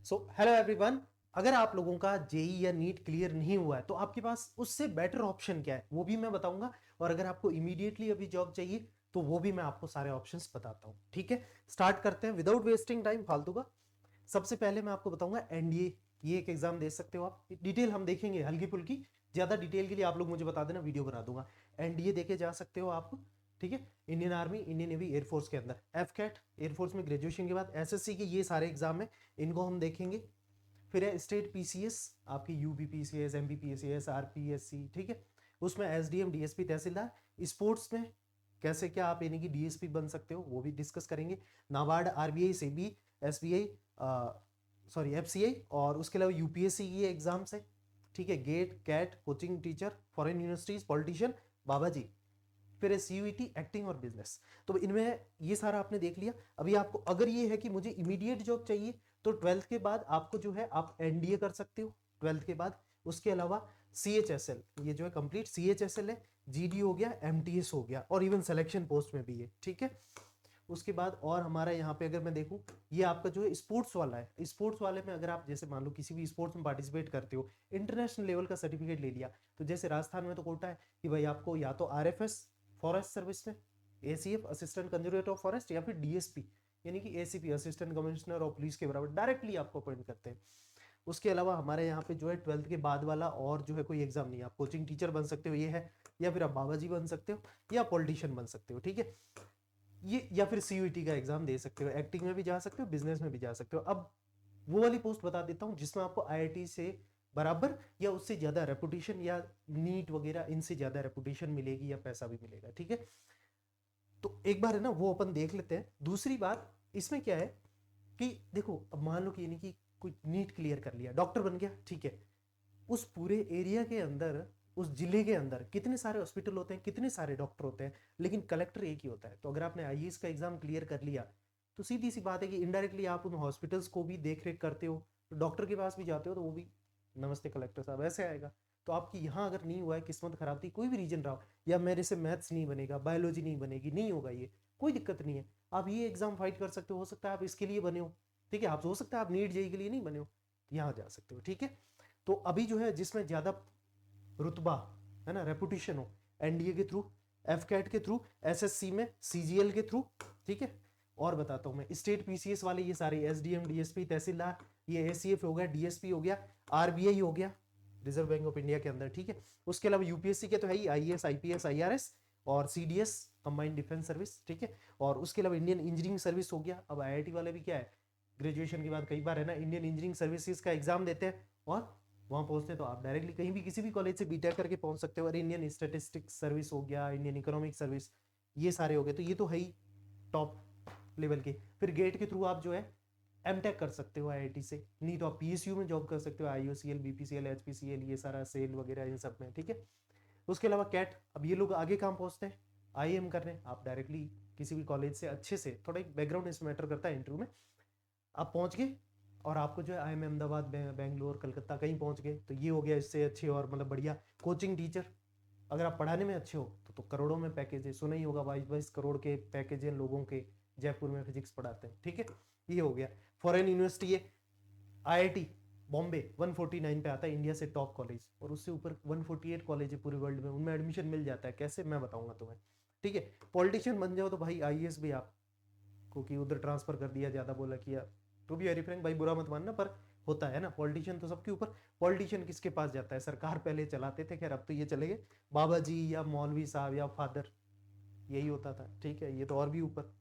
So hello everyone. अगर आप लोगों का जेई या नीट क्लियर नहीं हुआ है तो आपके पास उससे बेटर ऑप्शन क्या है वो भी मैं बताऊंगा। और अगर आपको इमीडिएटली अभी जॉब चाहिए तो वो भी मैं आपको सारे ऑप्शंस बताता हूं। ठीक है, स्टार्ट करते हैं विदाउट वेस्टिंग टाइम फालतू का। सबसे पहले मैं आपको बताऊंगा एनडीए, ये एक एग्जाम दे सकते हो आप। डिटेल हम देखेंगे हल्की फुल्की, ज्यादा डिटेल के लिए आप लोग मुझे बता देना, वीडियो बना दूंगा। एनडीए देके जा सकते हो आप। ठीक है, Indian army, Indian navy, air force के अंदर एफ कैट, एयरफोर्स में ग्रेजुएशन के बाद एसएससी के ये सारे एग्जाम है, इनको हम देखेंगे। फिर है स्टेट पीसीएस, आपकी यूबीपीसीएस, एमबीपीएसएस, आरपीएससी। ठीक है, उसमें एसडीएम, डीएसपी, तहसीलदार। स्पोर्ट्स में कैसे क्या आप यानी कि डीएसपी बन सकते हो वो भी डिस्कस करेंगे। NABARD, RBI, SEBI, SBI, sorry FCI, और उसके अलावा यूपीएससी की एग्जाम्स है। ठीक है, GATE, CAT, coaching teacher, foreign universities, politician, बाबा जी। फिर है सीयूईटी, एक्टिंग और बिजनेस। तो इनमें ये सारा आपने देख लिया। अभी आपको अगर ये है कि मुझे इमीडिएट जॉब चाहिए तो 12th के बाद आपको जो है आप एनडीए कर सकते हो 12th के बाद। उसके अलावा सीएचएसएल, ये जो है कंप्लीट सीएचएसएल है, जीडी हो गया, एमटीएस हो गया, और इवन सिलेक्शन पोस्ट में भी है। ठीक है, उसके बाद और हमारा यहाँ पे अगर मैं देखूं, ये आपका जो है स्पोर्ट्स वाला है। स्पोर्ट्स वाले में अगर आप जैसे मान लो किसी भी स्पोर्ट्स में पार्टिसिपेट करते हो, इंटरनेशनल लेवल का सर्टिफिकेट ले लिया, तो जैसे राजस्थान में तो कोटा है कि भाई आपको या तो आरएफएस फॉरेस्ट सर्विस में, ACF assistant conservator of forest, या फिर डीएसपी यानी कि ACP assistant commissioner of police के बराबर डायरेक्टली आपको अपॉइंट करते हैं। उसके अलावा हमारे यहाँ पे जो है 12th के बाद वाला और जो है कोई एग्जाम नहीं है। आप कोचिंग टीचर बन सकते हो, ये है, या फिर आप बाबा जी बन सकते हो, या पॉलिटिशियन बन सकते हो। ठीक है, ये या फिर सीयूईटी का एग्जाम दे सकते हो, एक्टिंग में भी जा सकते हो, बिजनेस में भी जा सकते हो। अब वो वाली पोस्ट बता देता हूं जिसमें आपको आईआईटी से बराबर या उससे ज्यादा रेपुटेशन, या नीट वगैरह इनसे ज्यादा रेपुटेशन मिलेगी या पैसा भी मिलेगा। ठीक है, तो एक बार है ना वो अपन देख लेते हैं। दूसरी बात इसमें क्या है कि देखो, अब मान लो कि यानी कि कोई नीट क्लियर कर लिया, डॉक्टर बन गया। ठीक है, उस पूरे एरिया के अंदर, उस जिले के अंदर कितने सारे हॉस्पिटल होते हैं, कितने सारे डॉक्टर होते हैं, लेकिन कलेक्टर एक ही होता है। तो अगर आपने आईएएस का एग्जाम क्लियर कर लिया तो सीधी सी बात है कि इनडायरेक्टली आप उन हॉस्पिटल्स को भी देख रेख करते हो, तो डॉक्टर के पास भी जाते हो तो वो भी नमस्ते कलेक्टर साहब ऐसे आएगा। तो आपकी यहाँ अगर नहीं हुआ है, किस्मत खराब थी, कोई भी रीजन रहा हो, या मेरे से मैथ्स नहीं बनेगा, बायोलॉजी नहीं बनेगी, नहीं होगा, ये कोई दिक्कत नहीं है। आप ये एग्जाम फाइट कर सकते हो सकता है आप इसके लिए बने हो। ठीक है, आप हो सकता है आप नीट जेई के लिए नहीं बने हो, यहाँ जा सकते हो। ठीक है, तो अभी जो है जिसमें ज्यादा रुतबा है ना, रेपुटेशन हो, एनडीए के थ्रू, एफ कैट के थ्रू, एसएससी में सीजीएल के थ्रू। ठीक है, और बताता हूं मैं, स्टेट पीसीएस वाले ये सारे एसडीएम, डीएसपी, तहसीलदार, ये एसीएफ हो गया, डीएसपी हो गया, आरबीआई हो गया, रिजर्व बैंक ऑफ इंडिया के अंदर। ठीक है, उसके अलावा यूपीएससी के तो है ही, आईएएस, आईपीएस, आईआरएस, और सीडीएस कंबाइंड डिफेंस सर्विस। ठीक है, और उसके अलावा इंडियन इंजीनियरिंग सर्विस हो गया। अब आईआईटी वाले भी क्या है, ग्रेजुएशन के बाद कई बार है ना इंडियन इंजीनियरिंग सर्विसेज का एग्जाम देते हैं, और वहां पहुंचते तो आप डायरेक्टली कहीं भी किसी भी कॉलेज से बीटेक करके पहुंच सकते हो। और इंडियन स्टेटिस्टिक्स सर्विस हो गया, इंडियन इकोनॉमिक सर्विस, ये सारे हो गए। तो ये तो है ही टॉप लेवल के। फिर गेट के थ्रू आप जो है एमटेक कर सकते हो आईआईटी से, नहीं तो आप पीएसयू में जॉब कर सकते हो, आईओसीएल, बीपीसीएल, एचपीसीएल, ये सारा सेल वगैरह इन सब में। ठीक है, उसके अलावा कैट, अब ये लोग आगे काम पहुंचते हैं आईएम करने, आप डायरेक्टली किसी भी कॉलेज से अच्छे से, थोड़ा एक बैकग्राउंड इसमें मैटर करता है इंटरव्यू में, आप पहुंच गए और आपको जो है आईएम अहमदाबाद, बेंगलोर, कलकत्ता कहीं पहुंच गए, तो ये हो गया इससे अच्छे और मतलब बढ़िया कोचिंग टीचर। अगर आप पढ़ाने में अच्छे हो तो करोड़ों में पैकेज है, सुना ही होगा, 22-22 करोड़ के पैकेज हैं लोगों के, जयपुर में फिजिक्स पढ़ाते हैं। ठीक है, ये हो गया। फॉरेन यूनिवर्सिटी है, आईआईटी बॉम्बे 149 पे आता है इंडिया से टॉप कॉलेज, और उससे ऊपर 148 कॉलेज है पूरे वर्ल्ड में, उनमें एडमिशन मिल जाता है। कैसे, मैं बताऊंगा तुम्हें। ठीक है, पॉलिटिशियन बन जाओ तो भाई आईएएस भी आप क्योंकि उधर ट्रांसफर कर दिया, ज्यादा बोला किया, तो भी वेरी फ्रैंक भाई बुरा मत मानना, पर होता है ना, पॉलिटिशियन तो सबके ऊपर। पॉलिटिशियन किसके पास जाता है, सरकार पहले चलाते थे, खैर अब तो ये चले गए, बाबा जी या मौलवी साहब या फादर, यही होता था। ठीक है, ये तो और भी ऊपर।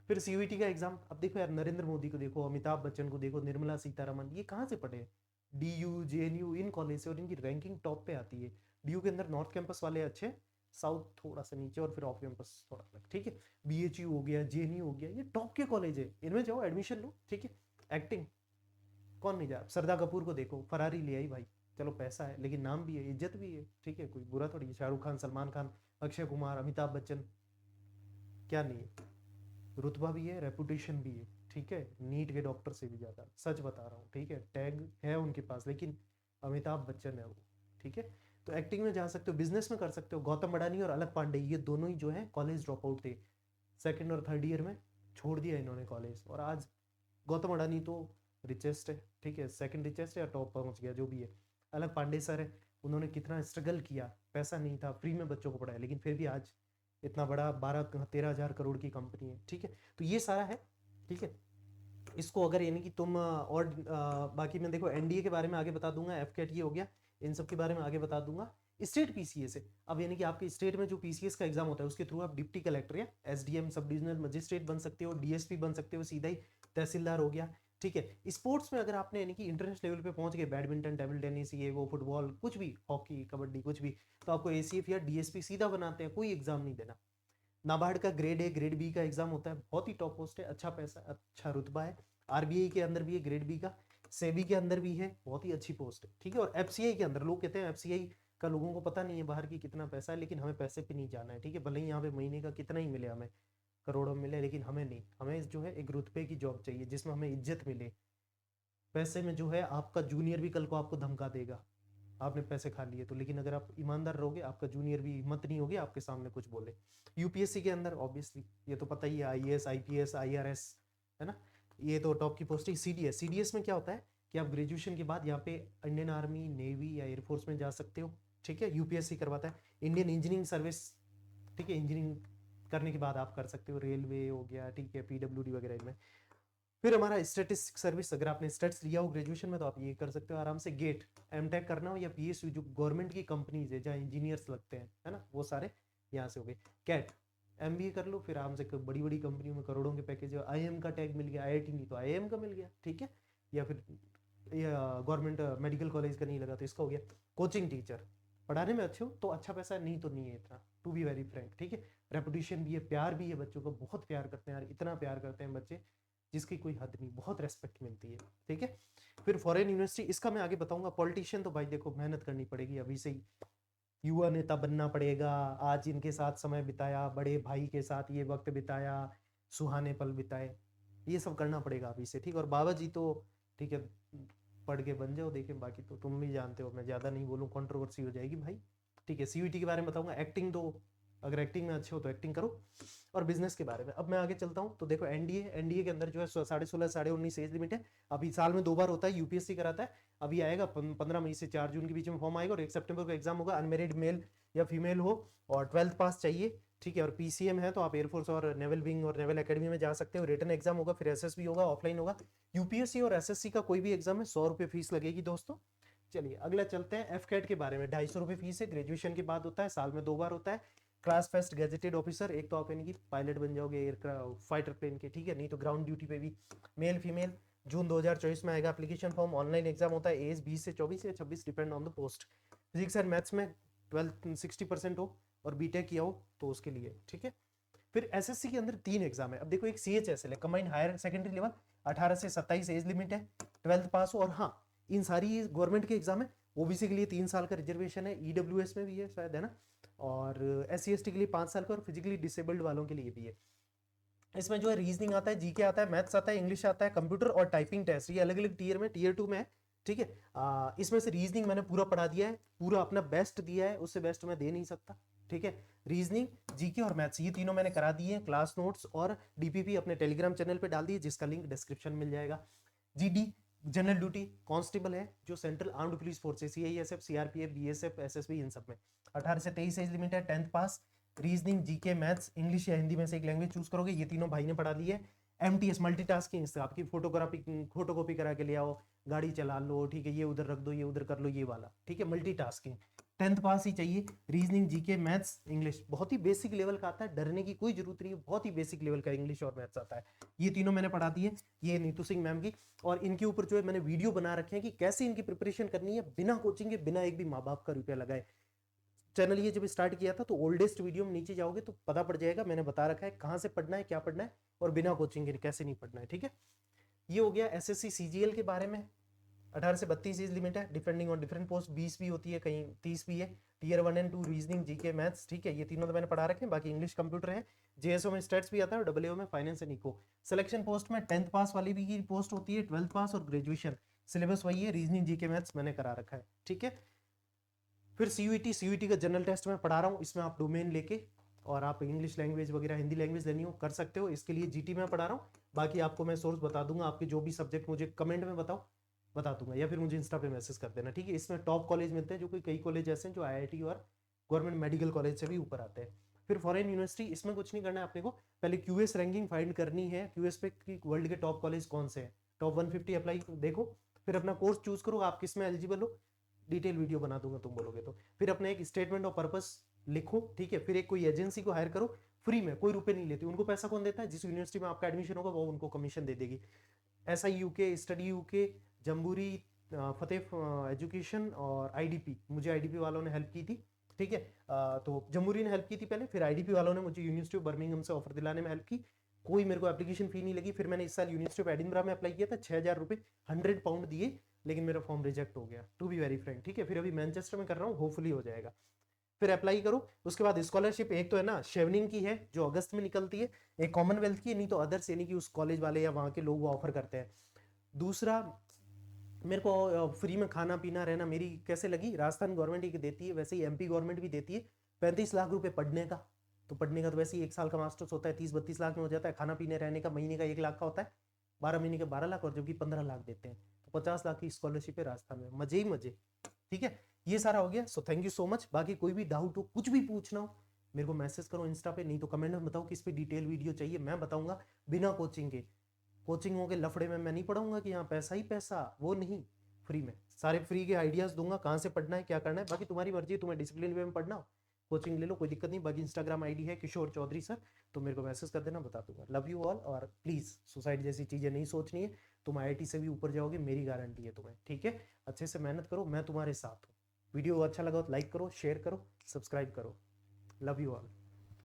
फिर सीयूईटी का एग्जाम, अब देखो यार, नरेंद्र मोदी को देखो, अमिताभ बच्चन को देखो, निर्मला सीतारमन, ये कहाँ से पढ़े, डीयू, जेएनयू, इन कॉलेज से, और इनकी रैंकिंग टॉप पे आती है। डीयू के अंदर नॉर्थ कैंपस वाले अच्छे, साउथ थोड़ा सा नीचे, और फिर ऑफ कैंपस थोड़ा अलग। ठीक है, बीएचयू हो गया, जेएनयू हो गया, ये टॉप के कॉलेज है, इनमें जाओ एडमिशन लो। ठीक है, एक्टिंग कौन नहीं जा, श्रद्धा कपूर को देखो, फरारी ले आई भाई, चलो पैसा है लेकिन नाम भी है, इज्जत भी है। ठीक है, कोई बुरा थोड़ी है, शाहरुख खान, सलमान खान, अक्षय कुमार, अमिताभ बच्चन, क्या नहीं है, रुतबा भी है, रेपुटेशन भी है। ठीक है, नीट के डॉक्टर से भी ज्यादा, सच बता रहा हूँ। ठीक है, टैग है उनके पास, लेकिन अमिताभ बच्चन है वो। ठीक है, तो एक्टिंग में जा सकते हो, बिजनेस में कर सकते हो। गौतम अडानी और अलक पांडे, ये दोनों ही जो है कॉलेज ड्रॉप आउट थे, सेकंड और थर्ड ईयर में छोड़ दिया इन्होंने कॉलेज, और आज गौतम अडानी तो रिचेस्ट है, ठीक है, सेकंड रिचेस्ट है या टॉप पहुंच गया जो भी है। अलग पांडे सर है, उन्होंने कितना स्ट्रगल किया, पैसा नहीं था, फ्री में बच्चों को पढ़ाया, लेकिन फिर भी आज इतना बड़ा 12-13 हज़ार करोड़ की कंपनी है, ठीक है। तो ये सारा है, ठीक है। इसको अगर यानी कि तुम और बाकी मैं देखो एनडीए के बारे में आगे बता दूंगा, एफ कैट ये हो गया, इन सब के बारे में आगे बता दूंगा। स्टेट पीसीएस है, अब यानी कि आपके स्टेट में जो पीसीएस का एग्जाम होता है उसके थ्रू आप डिप्टी कलेक्टर या एसडीएम सब डिविजनल मजिस्ट्रेट बन सकते हो, डीएसपी बन सकते हो, सीधा ही तहसीलदार हो गया, ठीक है। स्पोर्ट्स में अगर आपने यानी कि इंटरनेशनल लेवल पे पहुंच गए, बैडमिंटन, टेबल टेनिस, ये वो, फुटबॉल, कुछ भी, हॉकी, कबड्डी, कुछ भी, तो आपको एसीएफ या डीएसपी सीधा बनाते हैं, कोई एग्जाम नहीं देना। नाबार्ड का ग्रेड ए ग्रेड बी का एग्जाम होता है, बहुत ही टॉप पोस्ट है, अच्छा पैसा, अच्छा रुतबा है। आरबीआई के अंदर भी है ग्रेड बी का, सेबी के अंदर भी है, बहुत ही अच्छी पोस्ट है, ठीक है। और एफसीआई के अंदर, लोग कहते हैं एफसीआई का लोगों को पता नहीं है बाहर की कितना पैसा है, लेकिन हमें पैसे पे नहीं जाना है, ठीक है। भले ही यहाँ पे महीने का कितना ही मिले हमें, करोड़ों मिले, लेकिन हमें नहीं, हमें जो है एक रुतबे की जॉब चाहिए जिसमें हमें इज्जत मिले। पैसे में जो है आपका जूनियर भी कल को आपको धमका देगा, आपने पैसे खा लिए तो, लेकिन अगर आप ईमानदार रहोगे आपका जूनियर भी हिम्मत नहीं होगी आपके सामने कुछ बोले। यूपीएससी के अंदर ऑब्वियसली ये तो पता ही है, आईएएस, आईपीएस, आईआरएस, है ना, ये तो टॉप की पोस्ट है। सीडीएस, सीडीएस में क्या होता है कि आप ग्रेजुएशन के बाद यहाँ पे इंडियन आर्मी, नेवी या एयरफोर्स में जा सकते हो, ठीक है। यूपीएससी करवाता है। इंडियन इंजीनियरिंग सर्विस, ठीक है, इंजीनियरिंग करने के बाद आप कर सकते हो, रेलवे हो गया, ठीक है, पीडब्ल्यूडी वगैरह इनमें। फिर हमारा स्टैटिस्टिक सर्विस, अगर आपने स्टैट्स लिया हो ग्रेजुएशन में तो आप ये कर सकते हो आराम से। गेट, एमटेक करना हो या पीएसयू, जो गवर्नमेंट की कंपनीज है जहाँ इंजीनियर्स लगते हैं, है ना, वो सारे यहाँ से हो गए। कैट, एमबीए कर लो, फिर आराम से बड़ी बड़ी कंपनियों में करोड़ों के पैकेज है। आईएम का टैग मिल गया, आईआईटी नहीं तो आईएम का मिल गया, ठीक है। या फिर गवर्नमेंट मेडिकल कॉलेज का नहीं लगा तो इसका हो गया। कोचिंग टीचर, पढ़ाने में अच्छे हो तो अच्छा पैसा है, नहीं तो नहीं है इतना, टू बी वेरी फ्रैंक, ठीक है। रेपुटेशन भी है, प्यार भी है, बच्चों को बहुत प्यार करते हैं यार, इतना प्यार करते हैं बच्चे जिसकी कोई हद नहीं, बहुत रेस्पेक्ट मिलती है, ठीक है। फिर फॉरेन यूनिवर्सिटी, इसका मैं आगे बताऊंगा। पॉलिटिशियन तो भाई देखो मेहनत करनी पड़ेगी, अभी से ही युवा नेता बनना पड़ेगा। आज इनके साथ समय बिताया, बड़े भाई के साथ ये वक्त बिताया, सुहाने पल बिताए, ये सब करना पड़ेगा अभी से, ठीक। और बाबा जी तो ठीक है, पढ़ के बन जाओ, देखे, बाकी तो तुम भी जानते हो, मैं ज्यादा नहीं बोलूँ, कंट्रोवर्सी हो जाएगी भाई, ठीक है। सीयूईटी के बारे में बताऊंगा। एक्टिंग तो अगर एक्टिंग में अच्छे हो तो एक्टिंग करो। और बिजनेस के बारे में अब मैं आगे चलता हूँ। तो देखो एनडीए के अंदर जो है 16.5 19 एज लिमिट है। अभी साल में 2 बार होता है, यूपीएससी कराता है। अभी आएगा 15 मई से 4 जून के बीच में फॉर्म आएगा, और 1 सितंबर को एग्जाम होगा। अनमेरिड मेल या फीमेल हो और 12th पास चाहिए, ठीक है। और पीसीएम है तो आप एयरफोर्स और नेवल विंग और नेवल एकेडमी में जा सकते हो। रिटन एग्जाम होगा, फिर एसएसबी होगा, ऑफलाइन होगा। यूपीएससी और एसएससी का कोई भी एग्जाम है, 100 रुपये फीस लगेगी दोस्तों। चलिए अगला चलते हैं। एफ कैट के बारे में 250 रुपये फीस है, ग्रेजुएशन के बाद होता है, साल में 2 बार होता है। क्लास फर्स्ट गेजेटेड ऑफिसर, एक तो आप यानी कि पायलट बन जाओगे एयरक्राफ्ट फाइटर प्लेन के, ठीक है, नहीं तो ग्राउंड ड्यूटी पे भी। मेल फीमेल, जून 2024 में आएगा एप्लीकेशन फॉर्म। ऑनलाइन एग्जाम होता है, एज 20 से 24 या 26 depend on the post. Physics and maths में 12 60% हो और बीटेक किया हो तो उसके लिए, ठीक है। फिर एसएससी के अंदर 3 एग्जाम है। अब देखो, एक सीएचएसएल है, कंबाइंड हायर सेकेंडरी लेवल, 18 से 27 एज लिमिट है, 12th पास हो। और हाँ, इन सारी गवर्नमेंट के एग्जाम है। ओबीसी के लिए 3 साल का रिजर्वेशन है, ईडब्ल्यूएस में भी है शायद, है ना, और एससी एसटी के लिए 5 साल का, और फिजिकली डिसेबल्ड वालों के लिए भी है। इसमें जो है रीजनिंग आता है, जीके आता है, मैथ्स आता है, इंग्लिश आता है, कंप्यूटर और टाइपिंग टेस्ट, ये अलग अलग टीयर में, टीयर 2 में है, ठीक है। इसमें से रीजनिंग मैंने पूरा पढ़ा दिया है, पूरा अपना बेस्ट दिया है, उससे बेस्ट मैं दे नहीं सकता, ठीक है। रीजनिंग, जीके और मैथ्स, ये तीनों मैंने करा दिए हैं। क्लास नोट्स और डीपीपी अपने टेलीग्राम चैनल पे डाल दिए, जिसका लिंक डिस्क्रिप्शन मिल जाएगा। जीडी जनरल ड्यूटी कांस्टेबल है, जो सेंट्रल आर्म्ड पुलिस फोर्स है, सीआईएसएफ, सीआरपीएफ, बीएसएफ, एसएसबी, इन सब में 18 से 23 एज लिमिट है, 10th पास। रीजनिंग, जीके, मैथ्स, इंग्लिश या हिंदी में से एक लैंग्वेज चूज करोगे, ये तीनों भाई ने पढ़ा ली है। एमटीएस मल्टीटास्किंग, आपकी फोटोकॉपी करा के ले आओ, गाड़ी चला लो, ठीक है, ये उधर रख दो, ये उधर कर लो, ये वाला, ठीक है, मल्टीटास्किंग। 10th पास ही चाहिए। रीजनिंग, जीके, मैथ्स, इंग्लिश बहुत ही बेसिक लेवल का आता है, डरने की कोई जरूरत नहीं है, बहुत ही बेसिक लेवल का इंग्लिश और मैथ्स आता है। ये तीनों मैंने पढ़ा दिए, ये नीतू सिंह मैम की। और इनके ऊपर जो है मैंने वीडियो बना रखे हैं कि कैसे इनकी प्रिपरेशन करनी है बिना कोचिंग के, बिना एक भी माँ बाप का रुपया लगाए। चैनल ये जब स्टार्ट किया था तो ओल्डेस्ट वीडियो में नीचे जाओगे तो पता पड़ जाएगा, मैंने बता रखा है कहाँ से पढ़ना है, क्या पढ़ना है, और बिना कोचिंग के कैसे नहीं पढ़ना है, ठीक है। ये हो गया एसएससी सीजीएल के बारे में। 18 से 32 एज लिमिट है, डिपेंडिंग ऑन डिफरेंट पोस्ट, 20 भी होती है, कहीं 30 भी है। Tier 1 and 2 reasoning, GK, maths, ठीक है, ये तीनों तो मैंने पढ़ा रखे हैं। बाकी इंग्लिश, कंप्यूटर है, जेएसओ में स्टैट्स भी आता है, और डब्ल्यूओ में finance and eco. Selection post में 10th पास वाली भी की पोस्ट होती है, 12th पास और ग्रेजुएशन। सिलेबस वही है, रीजनिंग, जीके, मैथ्स मैंने करा रखा है, ठीक है। फिर सीयूईटी का जनरल टेस्ट में पढ़ा रहा हूँ, इसमें आप डोमेन लेके और आप इंग्लिश लैंग्वेज वगैरह, हिंदी लैंग्वेज लेनी हो कर सकते हो, इसके लिए जीटी में पढ़ा रहा हूँ। बाकी आपको मैं सोर्स बता दूंगा, आपके जो भी सब्जेक्ट मुझे कमेंट में बताओ, बता दूंगा, या फिर मुझे इंस्टा पे मैसेज कर देना, ठीक है। इसमें टॉप कॉलेज मिलते हैं, जो कोई कई कॉलेज ऐसे हैं जो आईआईटी और गवर्नमेंट मेडिकल कॉलेज से भी ऊपर आते हैं। फिर फॉरेन यूनिवर्सिटी, इसमें कुछ नहीं करना है आपने को, पहले क्यूएस रैंकिंग फाइंड करनी है, क्यूएस पे कि वर्ल्ड के टॉप कॉलेज कौन से हैं, टॉप 150 अप्लाई देखो, फिर अपना कोर्स चूज करो, आप किस में एलिजिबल हो, डिटेल वीडियो बना दूंगा तुम बोलोगे तो। फिर अपना एक स्टेटमेंट ऑफ पर्पस लिखो, ठीक है। फिर एक कोई एजेंसी को हायर करो, फ्री में, कोई रुपए नहीं लेती, उनको पैसा कौन देता है, जिस यूनिवर्सिटी में आपका एडमिशन होगा वो उनको कमीशन दे देगी। ऐसा यूके, स्टडी यूके, जम्बूरी, फतेह एजुकेशन और आईडीपी, मुझे आईडीपी वालों ने हेल्प की थी, ठीक है। तो जम्बूरी ने हेल्प की थी पहले, फिर आईडीपी वालों ने मुझे यूनिवर्सिटी ऑफ बर्मिंघम से ऑफर दिलाने में हेल्प की, कोई मेरे को एप्लीकेशन फी नहीं लगी। फिर मैंने इस साल यूनिवर्सिटी ऑफ एडिनबरा में अप्लाई किया था, 6,000 रुपये, 100 पाउंड दिए, लेकिन मेरा फॉर्म रिजेक्ट हो गया, टू बी वेरी फ्रैंक, ठीक है। फिर अभी मैनचेस्टर में कर रहा हूँ, होपफुली हो जाएगा। फिर अप्लाई करो। उसके बाद स्कॉलरशिप एक तो है ना शेवनिंग की है जो अगस्त में निकलती है, एक कॉमनवेल्थ की है, नहीं तो अदर्स यानी कि उस कॉलेज वाले या वहाँ के लोग वो ऑफर करते हैं। दूसरा, मेरे को फ्री में खाना पीना रहना मेरी कैसे लगी, राजस्थान गवर्नमेंट ही देती है, वैसे ही एमपी गवर्नमेंट भी देती है, 35 लाख रुपए पढ़ने का। तो पढ़ने का तो वैसे ही 1 साल का मास्टर्स होता है, 30-32 लाख में हो जाता है, खाना पीने रहने का महीने का 1 लाख का होता है, 12 महीने के 12 लाख, और जबकि 15 लाख देते हैं, तो 50 लाख की स्कॉलरशिप है राजस्थान में, मजे ही मजे, ठीक है। ये सारा हो गया, so thank you so much. बाकी कोई भी डाउट हो, कुछ भी पूछना हो, मेरे को मैसेज करो इंस्टा पे, नहीं तो कमेंट में बताओ किस पे डिटेल वीडियो चाहिए, मैं बताऊंगा बिना कोचिंग के। कोचिंगों के लफड़े में मैं नहीं पढ़ाऊंगा कि यहाँ पैसा ही पैसा, वो नहीं, फ्री में सारे फ्री के आइडियाज दूंगा, कहाँ से पढ़ना है क्या करना है, बाकी तुम्हारी मर्जी है, तुम्हें डिसिप्लिन वे में पढ़ना हो कोचिंग ले लो, कोई दिक्कत नहीं। बाकी इंस्टाग्राम आईडी है किशोर चौधरी सर, तो मेरे को मैसेज कर देना, बता दूंगा। लव यू ऑल, और प्लीज सुसाइड जैसी चीजें नहीं सोचनी है, तुम आईआईटी से भी ऊपर जाओगे, मेरी गारंटी है तुम्हें, ठीक है। अच्छे से मेहनत करो, मैं तुम्हारे साथ हूँ। वीडियो अच्छा लगा तो लाइक करो, शेयर करो, सब्सक्राइब करो। Love you all.